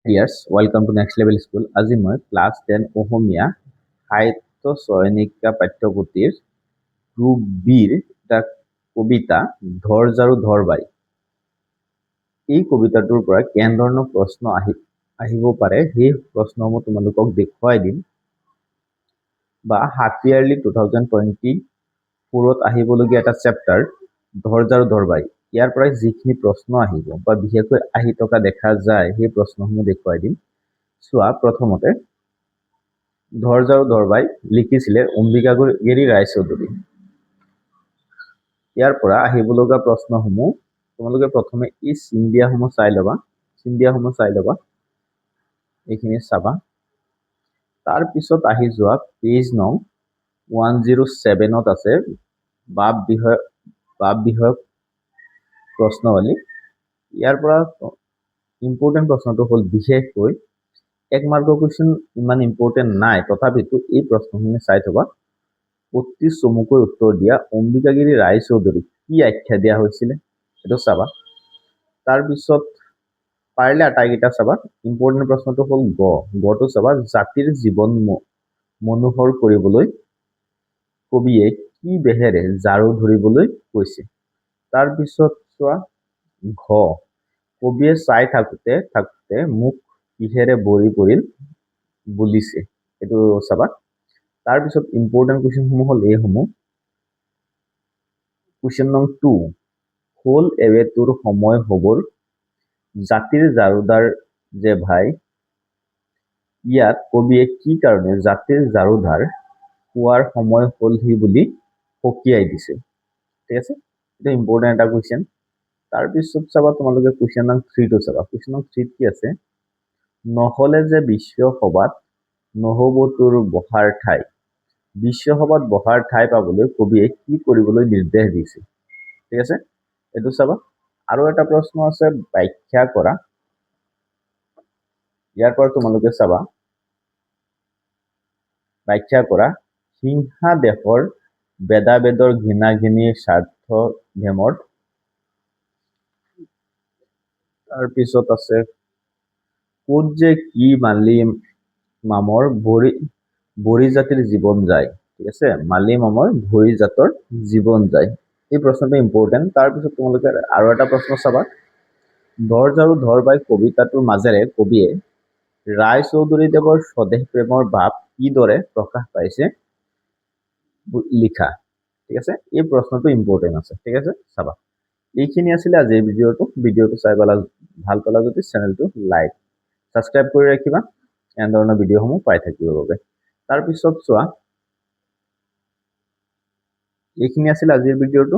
Yes, welcome to Next Level School. আজি মই class 10 অসমীয়া সাহিত্য চয়নিকা পাঠ্যপুথিৰ গ্ৰুপ বিৰ এটা কবিতা ধৰ জাৰু ধৰ বাই। এই কবিতাটোৰ পৰা কেনেধৰণৰ প্ৰশ্ন আহিব পাৰে সেই প্ৰশ্নসমূহ তোমালোকক দেখুৱাই দিম। বা হাফ ইয়াৰলি 2024ত আহিবলগীয়া এটা চেপ্টাৰ ধৰ জাৰু ধৰ বাই। ইয়াৰ পৰা যিখিনি প্ৰশ্ন আহিব বা বিশেষকৈ আহি থকা দেখা যায় সেই প্ৰশ্নসমূহ দেখুৱাই দিম। চোৱা, প্ৰথমতে ধৰ জাৰু ধৰ বাই লিখিছিলে অম্বিকাগিৰি ৰায়চৌধুৰী। ইয়াৰ পৰা আহিব লগা প্ৰশ্নসমূহ তোমালোকে প্ৰথমে এই চিন্দিয়াসমূহ চাই ল'বা। এইখিনি চাবা। তাৰ পিছত আহি যোৱা পেজ নং 107ত আছে বাপ বিষয়ক প্ৰশ্নাৱলী। ইয়াৰ পৰা ইম্পৰ্টেণ্ট প্ৰশ্নটো হ'ল বিশেষকৈ 1 মাৰ্কৰ কুৱেশ্যন ইমান ইম্পৰ্টেণ্ট নাই, তথাপিতো এই প্ৰশ্নখিনি চাই থবা। অতি চমুকৈ উত্তৰ দিয়া অম্বিকাগিৰি ৰায়চৌধুৰী কি আখ্যা দিয়া হৈছিলে সেইটো চাবা। তাৰপিছত পাৰিলে আটাইকেইটা চাবা। ইম্পৰ্টেণ্ট প্ৰশ্নটো হ'ল গটো চাবা। জাতিৰ জীৱন মনোহৰ কৰিবলৈ কবিয়ে কি বেহেৰে জাৰু ধৰিবলৈ কৈছে। তাৰপিছত চোৱা কবিয়ে চাই থাকোঁতে মুখ কিহেৰে ভৰি পৰিল বুলিছে, এইটো চাবা। তাৰপিছত ইম্পৰ্টেণ্ট কুৱেশ্যনসমূহ হ'ল এইসমূহ। কুৱেশ্যন নং 2 হ'ল এৱে তোৰ সময় হবৰ জাতিৰ জাৰুদাৰ যে ভাই। ইয়াত কবিয়ে কি কাৰণে জাতিৰ জাৰুদাৰ হোৱাৰ সময় হ'লহি বুলি সকীয়াই দিছে। ঠিক আছে, এটা ইম্পৰ্টেণ্ট এটা কুৱেশ্যন। তাৰপিছত চাবা তোমালোকে কুৱেশ্যন নং 3টো চাবা। কুৱেশ্যন নং 3ত কি আছে? নহ'লে যে বিশ্বসভাত নহ'ব তোৰ বহাৰ ঠাই। বিশ্বসভাত বহাৰ ঠাই পাবলৈ কবিয়ে কি কৰিবলৈ নিৰ্দেশ দিছে। ঠিক আছে, এইটো চাবা। আৰু এটা প্ৰশ্ন আছে ব্যাখ্যা কৰা। ইয়াৰ পৰা তোমালোকে চাবা ব্যাখ্যা কৰা। হিংসা দেশৰ বেদাবেদৰ ঘৃণাঘৃণীৰ স্বাৰ্থ ভেমৰ। তাৰপিছত আছে ক'ত যে কি মালি মামৰ ভৰি জাতিৰ জীৱন যায়। ঠিক আছে, মালি মামৰ ভৰি জাতৰ জীৱন যায়। এই প্ৰশ্নটো ইম্পৰ্টেণ্ট। তাৰপিছত তোমালোকে আৰু এটা প্ৰশ্ন চাবা। ধৰ জাৰু ধৰ বাই কবিতাটোৰ মাজেৰে কবিয়ে ৰায়চৌধুৰীদেৱৰ স্বদেশ প্ৰেমৰ ভাৱ কিদৰে প্ৰকাশ পাইছে লিখা। ঠিক আছে, এই প্ৰশ্নটো ইম্পৰ্টেণ্ট আছে। ঠিক আছে, চাবা। এইখিনি আছিলে আজিৰ ভিডিঅ'টো চাই ভাল পালা যদি চেনেলটো ছাবস্ক্ৰাইব কৰি ৰাখিবা এনেধৰণৰ ভিডিঅ'সমূহ পাই থাকিবৰ বাবে। তাৰপিছত চোৱা, এইখিনি আছিল আজিৰ ভিডিঅ'টো।